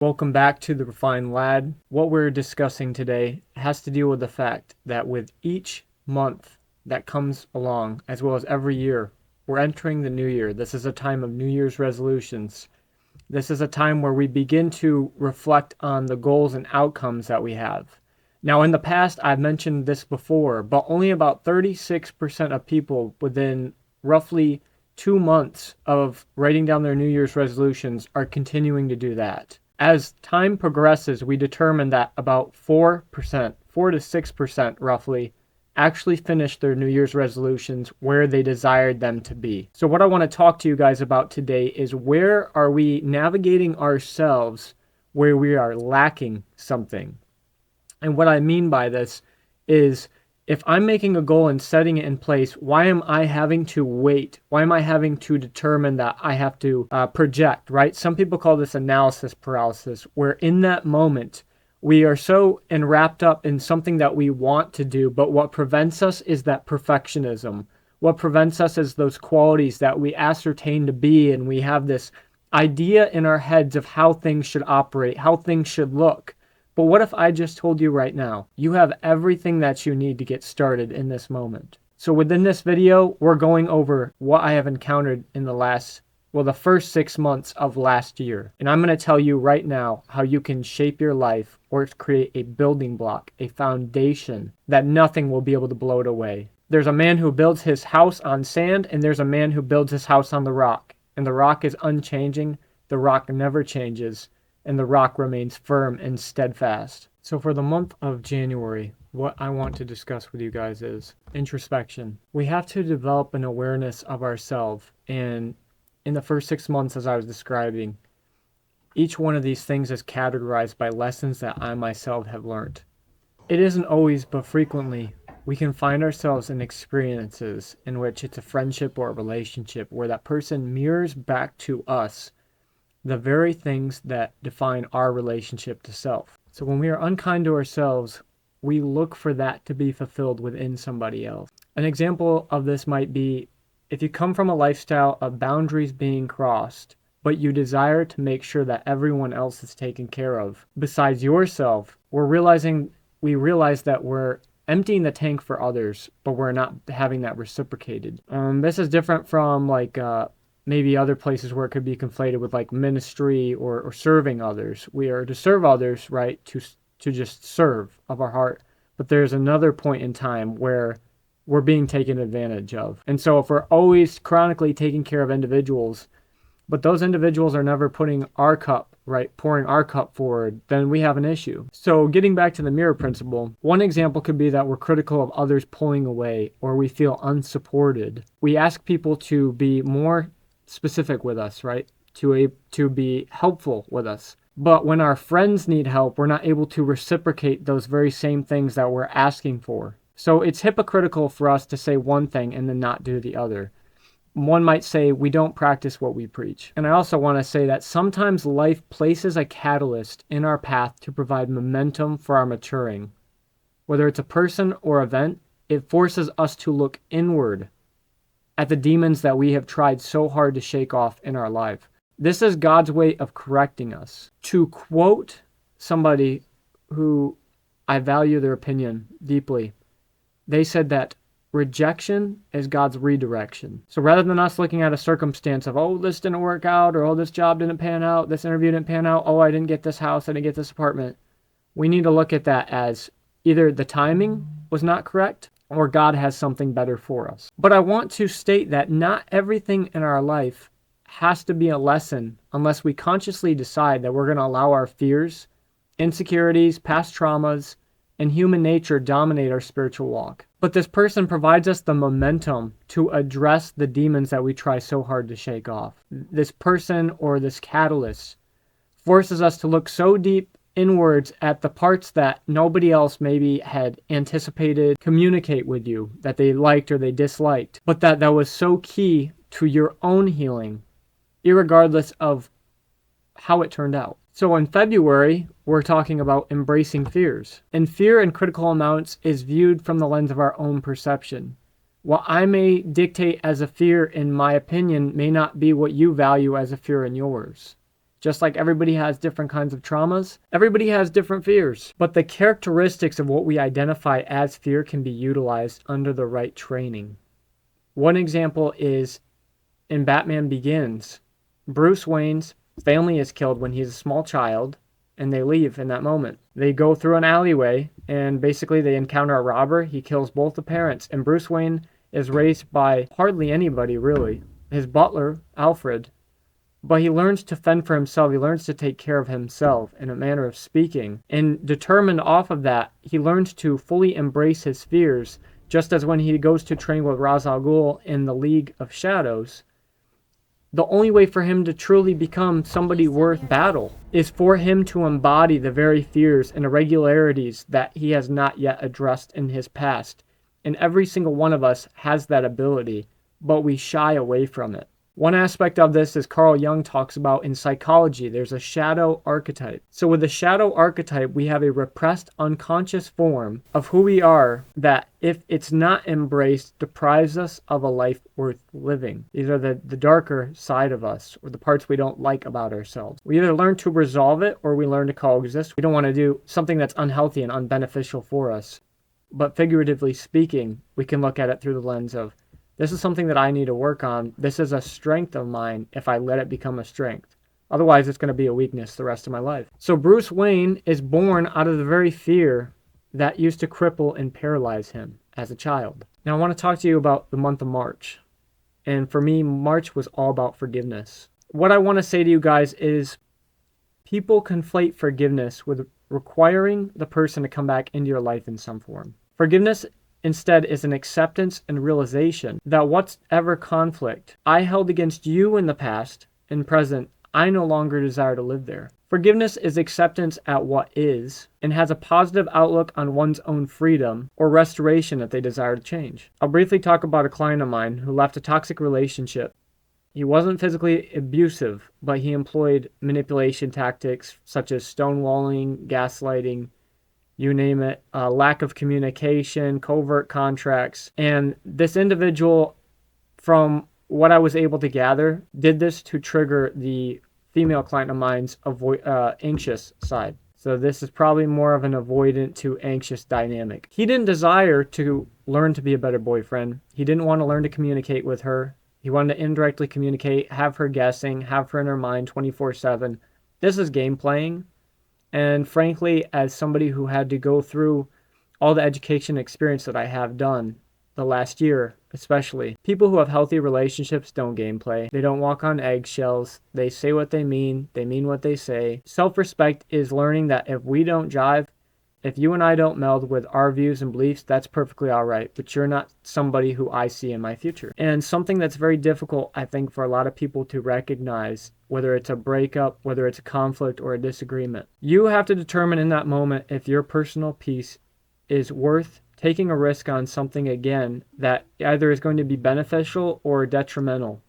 Welcome back to The Refined Lad. What we're discussing today has to deal with the fact that with each month that comes along, as well as every year, we're entering the new year. This is a time of New Year's resolutions. This is a time where we begin to reflect on the goals and outcomes that we have. Now, in the past, I've mentioned this before, but only about 36% of people within roughly 2 months of writing down their New Year's resolutions are continuing to do that. As time progresses, we determine that about 4%, 4 to 6% roughly, actually finish their New Year's resolutions where they desired them to be. So what I want to talk to you guys about today is where are we navigating ourselves where we are lacking something. And what I mean by this is if I'm making a goal and setting it in place, why am I having to wait? Why am I having to determine that I have to project, right? Some people call this analysis paralysis, where in that moment, we are so enwrapped up in something that we want to do, but what prevents us is that perfectionism. What prevents us is those qualities that we ascertain to be, and we have this idea in our heads of how things should operate, how things should look. But what if I just told you right now, you have everything that you need to get started in this moment? So within this video, we're going over what I have encountered in the first 6 months of last year. And I'm going to tell you right now how you can shape your life or create a building block, a foundation that nothing will be able to blow it away. There's a man who builds his house on sand, and there's a man who builds his house on the rock. And the rock is unchanging. The rock never changes. And the rock remains firm and steadfast. So for the month of January, what I want to discuss with you guys is introspection. We have to develop an awareness of ourselves. And in the first 6 months, as I was describing, each one of these things is categorized by lessons that I myself have learned. It isn't always, but frequently, we can find ourselves in experiences in which it's a friendship or a relationship where that person mirrors back to us the very things that define our relationship to self. So when we are unkind to ourselves, we look for that to be fulfilled within somebody else. An example of this might be if you come from a lifestyle of boundaries being crossed, but you desire to make sure that everyone else is taken care of besides yourself, we realize that we're emptying the tank for others, but we're not having that reciprocated. This is different from maybe other places where it could be conflated with like ministry or serving others. We are to serve others, right? To just serve of our heart. But there's another point in time where we're being taken advantage of. And so if we're always chronically taking care of individuals, but those individuals are never putting our cup, right, pouring our cup forward, then we have an issue. So getting back to the mirror principle, one example could be that we're critical of others pulling away or we feel unsupported. We ask people to be more specific with us, right? To be helpful with us. But when our friends need help, we're not able to reciprocate those very same things that we're asking for. So it's hypocritical for us to say one thing and then not do the other. One might say we don't practice what we preach. And I also want to say that sometimes life places a catalyst in our path to provide momentum for our maturing. Whether it's a person or event, it forces us to look inward at the demons that we have tried so hard to shake off in our life. This is God's way of correcting us. To quote somebody who I value their opinion deeply, they said that rejection is God's redirection. So rather than us looking at a circumstance of, oh, this didn't work out, or oh, this job didn't pan out, this interview didn't pan out, oh, I didn't get this house, I didn't get this apartment, we need to look at that as either the timing was not correct, or God has something better for us. But I want to state that not everything in our life has to be a lesson unless we consciously decide that we're going to allow our fears, insecurities, past traumas, and human nature dominate our spiritual walk. But this person provides us the momentum to address the demons that we try so hard to shake off. This person or this catalyst forces us to look so deep inwards at the parts that nobody else maybe had anticipated communicate with you, that they liked or they disliked, but that was so key to your own healing, irregardless of how it turned out. So in February, we're talking about embracing fears. And fear in critical amounts is viewed from the lens of our own perception. What I may dictate as a fear in my opinion may not be what you value as a fear in yours. Just like everybody has different kinds of traumas, everybody has different fears. But the characteristics of what we identify as fear can be utilized under the right training. One example is in Batman Begins. Bruce Wayne's family is killed when he's a small child, and they leave in that moment. They go through an alleyway, and basically they encounter a robber. He kills both the parents, and Bruce Wayne is raised by hardly anybody, really. His butler, Alfred. But he learns to fend for himself. He learns to take care of himself in a manner of speaking. And determined off of that, he learns to fully embrace his fears, just as when he goes to train with Ra's al Ghul in the League of Shadows. The only way for him to truly become somebody worth battle is for him to embody the very fears and irregularities that he has not yet addressed in his past. And every single one of us has that ability, but we shy away from it. One aspect of this, as Carl Jung talks about in psychology, there's a shadow archetype. So with the shadow archetype, we have a repressed unconscious form of who we are that, if it's not embraced, deprives us of a life worth living. These are the darker side of us, or the parts we don't like about ourselves. We either learn to resolve it or we learn to coexist. We don't want to do something that's unhealthy and unbeneficial for us. But figuratively speaking, we can look at it through the lens of, this is something that I need to work on. This is a strength of mine if I let it become a strength. Otherwise, it's going to be a weakness the rest of my life. So Bruce Wayne is born out of the very fear that used to cripple and paralyze him as a child. Now, I want to talk to you about the month of March. And for me, March was all about forgiveness. What I want to say to you guys is, people conflate forgiveness with requiring the person to come back into your life in some form. Forgiveness instead is an acceptance and realization that whatever conflict I held against you in the past and present, I no longer desire to live there. Forgiveness is acceptance at what is and has a positive outlook on one's own freedom or restoration that they desire to change. I'll briefly talk about a client of mine who left a toxic relationship. He wasn't physically abusive, but he employed manipulation tactics such as stonewalling, gaslighting, you name it, lack of communication, covert contracts. And this individual, from what I was able to gather, did this to trigger the female client of mine's anxious side. So this is probably more of an avoidant to anxious dynamic. He didn't desire to learn to be a better boyfriend. He didn't want to learn to communicate with her. He wanted to indirectly communicate, have her guessing, have her in her mind 24/7. This is game playing. And frankly, as somebody who had to go through all the education experience that I have done the last year, especially, people who have healthy relationships don't gameplay. They don't walk on eggshells. They say what they mean what they say. Self-respect is learning that if we don't jive, if you and I don't meld with our views and beliefs, that's perfectly all right, but you're not somebody who I see in my future. And something that's very difficult, I think, for a lot of people to recognize, whether it's a breakup, whether it's a conflict or a disagreement. You have to determine in that moment if your personal peace is worth taking a risk on something again that either is going to be beneficial or detrimental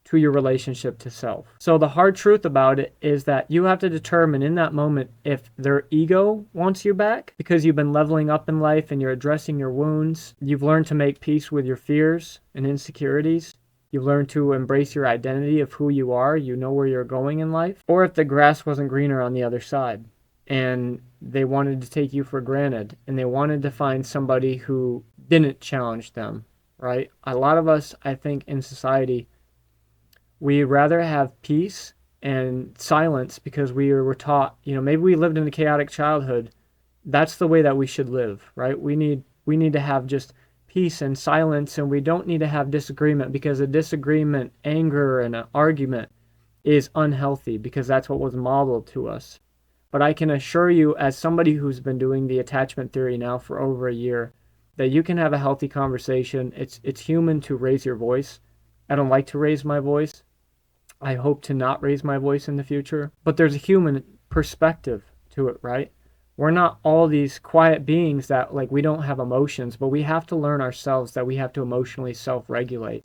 to your relationship to self. So the hard truth about it is that you have to determine in that moment if their ego wants you back because you've been leveling up in life and you're addressing your wounds. You've learned to make peace with your fears and insecurities. You've learned to embrace your identity of who you are. You know where you're going in life. Or if the grass wasn't greener on the other side and they wanted to take you for granted and they wanted to find somebody who didn't challenge them, right? A lot of us, I think, in society, we rather have peace and silence because we were taught, maybe we lived in a chaotic childhood. That's the way that we should live, right? We need to have just peace and silence, and we don't need to have disagreement because a disagreement, anger, and an argument is unhealthy because that's what was modeled to us. But I can assure you, as somebody who's been doing the attachment theory now for over a year, that you can have a healthy conversation. It's human to raise your voice. I don't like to raise my voice. I hope to not raise my voice in the future. But there's a human perspective to it, right? We're not all these quiet beings that, we don't have emotions, but we have to learn ourselves that we have to emotionally self-regulate.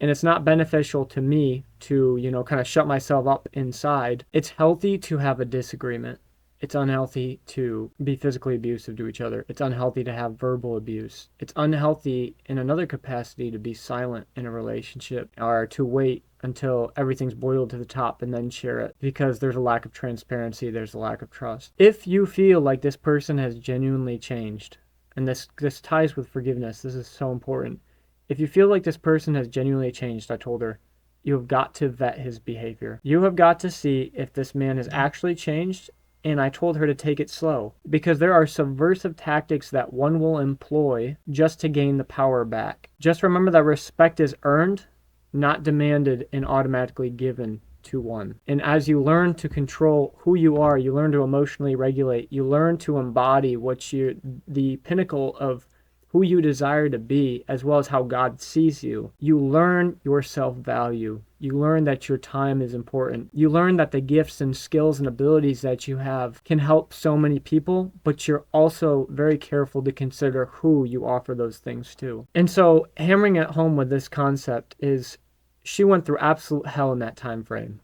And it's not beneficial to me to, kind of shut myself up inside. It's healthy to have a disagreement. It's unhealthy to be physically abusive to each other. It's unhealthy to have verbal abuse. It's unhealthy in another capacity to be silent in a relationship or to wait until everything's boiled to the top and then share it, because there's a lack of transparency, there's a lack of trust. If you feel like this person has genuinely changed, and this ties with forgiveness, this is so important. If you feel like this person has genuinely changed, I told her, you have got to vet his behavior. You have got to see if this man has actually changed, and I told her to take it slow, because there are subversive tactics that one will employ just to gain the power back. Just remember that respect is earned, not demanded and automatically given to one. And as you learn to control who you are, you learn to emotionally regulate, you learn to embody the pinnacle of who you desire to be, as well as how God sees you. You learn your self-value. You learn that your time is important. You learn that the gifts and skills and abilities that you have can help so many people, but you're also very careful to consider who you offer those things to. And so hammering it home with this concept is, she went through absolute hell in that time frame.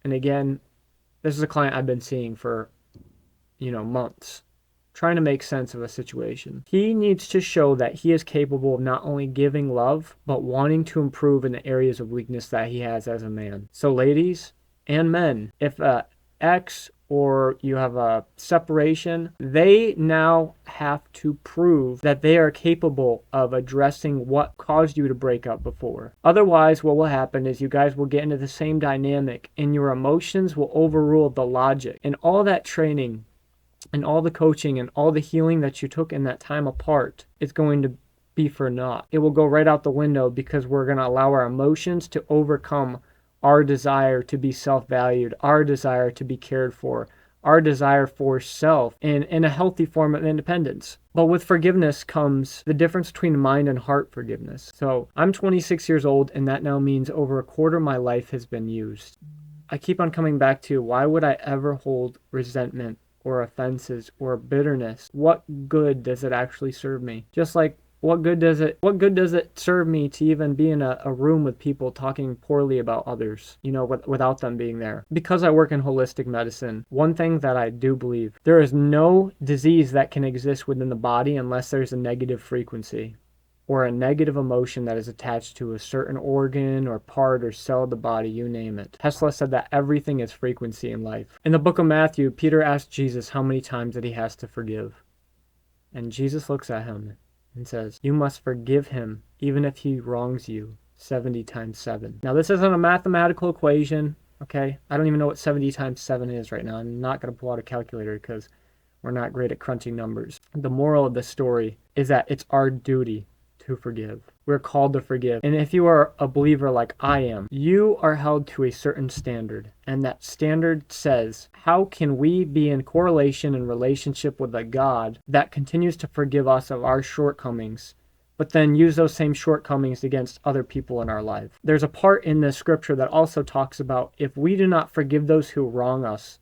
And again, this is a client I've been seeing for, months, trying to make sense of a situation. He needs to show that he is capable of not only giving love, but wanting to improve in the areas of weakness that he has as a man. So ladies and men, if a ex or you have a separation, they now have to prove that they are capable of addressing what caused you to break up before. Otherwise, what will happen is you guys will get into the same dynamic and your emotions will overrule the logic. And all that training and all the coaching and all the healing that you took in that time apart is going to be for naught. It will go right out the window, because we're going to allow our emotions to overcome our desire to be self-valued, our desire to be cared for, our desire for self, and in a healthy form of independence. But with forgiveness comes the difference between mind and heart forgiveness. So I'm 26 years old, and that now means over a quarter of my life has been used. I keep on coming back to, why would I ever hold resentment or offenses or bitterness? What good does it actually serve me? Just like, what good does it serve me to even be in a room with people talking poorly about others, without them being there? Because I work in holistic medicine, one thing that I do believe, there is no disease that can exist within the body unless there's a negative frequency or a negative emotion that is attached to a certain organ or part or cell of the body, you name it. Tesla said that everything is frequency in life. In the book of Matthew, Peter asked Jesus how many times that he has to forgive. And Jesus looks at him and says, you must forgive him even if he wrongs you 70 times 7. Now, this isn't a mathematical equation, okay? I don't even know what 70 times 7 is right now. I'm not going to pull out a calculator because we're not great at crunching numbers. The moral of the story is that it's our duty to forgive. We're called to forgive. And if you are a believer like I am, you are held to a certain standard. And that standard says, how can we be in correlation and relationship with a God that continues to forgive us of our shortcomings, but then use those same shortcomings against other people in our life? There's a part in the scripture that also talks about, if we do not forgive those who wrong us,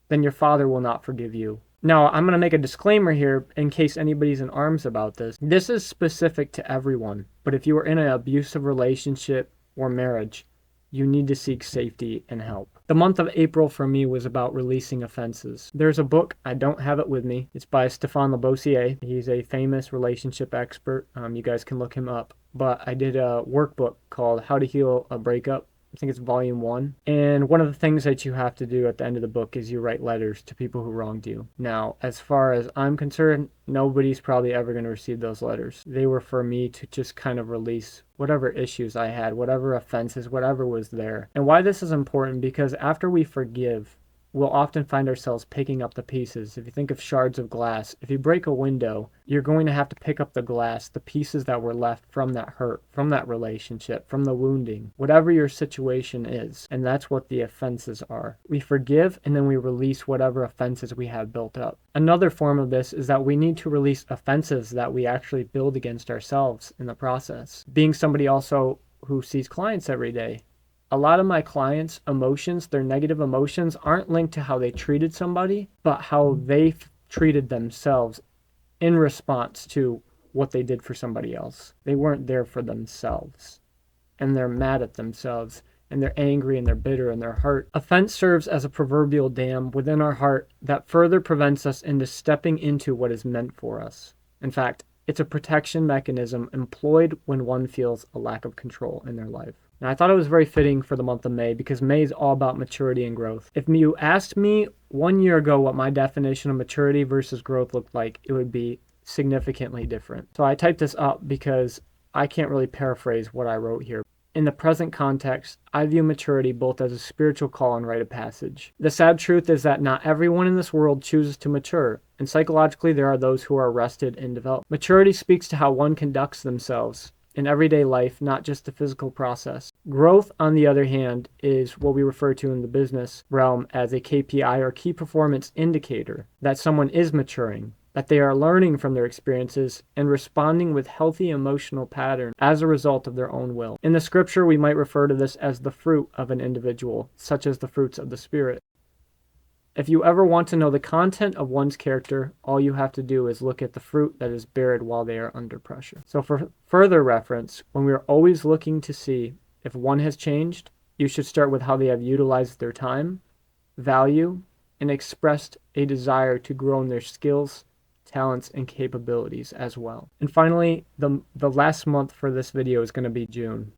then your Father will not forgive you. Now, I'm going to make a disclaimer here in case anybody's in arms about this. This is specific to everyone. But if you are in an abusive relationship or marriage, you need to seek safety and help. The month of April for me was about releasing offenses. There's a book, I don't have it with me. It's by Stéphane Labossiere. He's a famous relationship expert. You guys can look him up. But I did a workbook called How to Heal a Breakup. I think it's volume 1. And one of the things that you have to do at the end of the book is you write letters to people who wronged you. Now, as far as I'm concerned, nobody's probably ever going to receive those letters. They were for me to just kind of release whatever issues I had, whatever offenses, whatever was there. And why this is important, because after we forgive, we'll often find ourselves picking up the pieces. If you think of shards of glass, if you break a window, you're going to have to pick up the glass, the pieces that were left from that hurt, from that relationship, from the wounding, whatever your situation is. And that's what the offenses are. We forgive and then we release whatever offenses we have built up. Another form of this is that we need to release offenses that we actually build against ourselves in the process. Being somebody also who sees clients every day, a lot of my clients' emotions, their negative emotions, aren't linked to how they treated somebody, but how they treated themselves in response to what they did for somebody else. They weren't there for themselves. And they're mad at themselves. And they're angry and they're bitter and they're hurt. Offense serves as a proverbial dam within our heart that further prevents us into stepping into what is meant for us. In fact, it's a protection mechanism employed when one feels a lack of control in their life. And I thought it was very fitting for the month of May because May is all about maturity and growth. If you asked me 1 year ago what my definition of maturity versus growth looked like, it would be significantly different. So I typed this up because I can't really paraphrase what I wrote here. In the present context, I view maturity both as a spiritual call and rite of passage. The sad truth is that not everyone in this world chooses to mature, and psychologically there are those who are arrested in development. Maturity speaks to how one conducts themselves in everyday life, not just the physical process. Growth, on the other hand, is what we refer to in the business realm as a KPI or key performance indicator that someone is maturing, that they are learning from their experiences and responding with healthy emotional patterns as a result of their own will. In the scripture, we might refer to this as the fruit of an individual, such as the fruits of the Spirit. If you ever want to know the content of one's character, all you have to do is look at the fruit that is bared while they are under pressure. So for further reference, when we are always looking to see if one has changed, you should start with how they have utilized their time, value, and expressed a desire to grow in their skills, talents, and capabilities as well. And finally, the last month for this video is going to be June.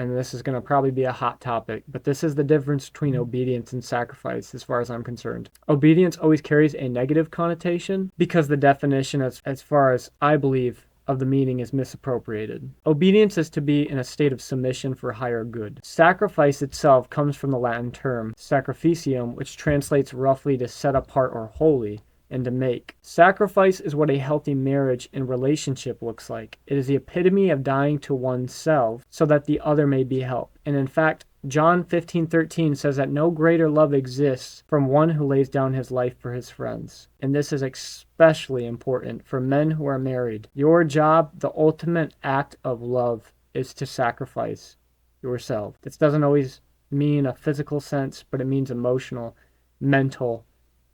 And this is going to probably be a hot topic, but this is the difference between obedience and sacrifice as far as I'm concerned. Obedience always carries a negative connotation because the definition, as far as I believe, of the meaning is misappropriated. Obedience is to be in a state of submission for higher good. Sacrifice itself comes from the Latin term sacrificium, which translates roughly to set apart or holy, and to make. Sacrifice is what a healthy marriage and relationship looks like. It is the epitome of dying to oneself so that the other may be helped. And in fact, John 15:13 says that no greater love exists from one who lays down his life for his friends. And this is especially important for men who are married. Your job, the ultimate act of love, is to sacrifice yourself. This doesn't always mean a physical sense, but it means emotional, mental.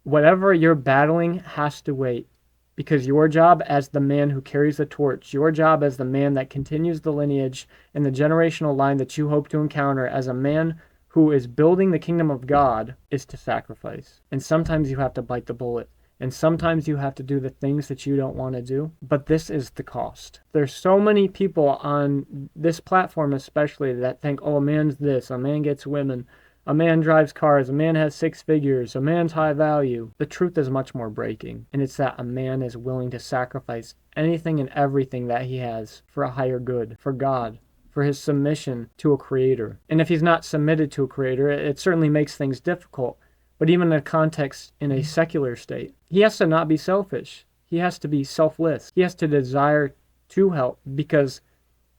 Whatever you're battling has to wait, because your job as the man who carries the torch, your job as the man that continues the lineage and the generational line that you hope to encounter as a man who is building the kingdom of God, is to sacrifice. And sometimes you have to bite the bullet, and sometimes you have to do the things that you don't want to do, but this is the cost. There's so many people on this platform especially that think, oh, a man's this, a man gets women, a man drives cars, a man has 6 figures, a man's high value. The truth is much more breaking, and it's that a man is willing to sacrifice anything and everything that he has for a higher good, for God, for his submission to a creator. And if he's not submitted to a creator, it certainly makes things difficult. But even in a context in a secular state, he has to not be selfish. He has to be selfless. He has to desire to help because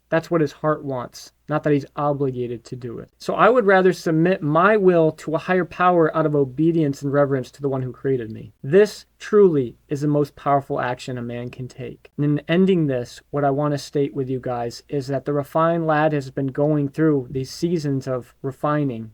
that's what his heart wants, not that he's obligated to do it. So I would rather submit my will to a higher power out of obedience and reverence to the one who created me. This truly is the most powerful action a man can take. And in ending this, what I want to state with you guys is that the refined lad has been going through these seasons of refining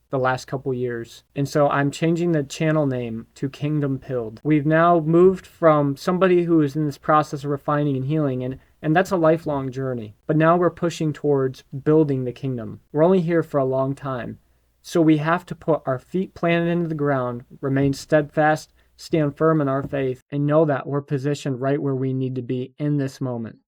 the last couple years. And so I'm changing the channel name to Kingdom Pilled. We've now moved from somebody who is in this process of refining and healing, and that's a lifelong journey. But now we're pushing towards building the kingdom. We're only here for a long time. So we have to put our feet planted into the ground, remain steadfast, stand firm in our faith, and know that we're positioned right where we need to be in this moment.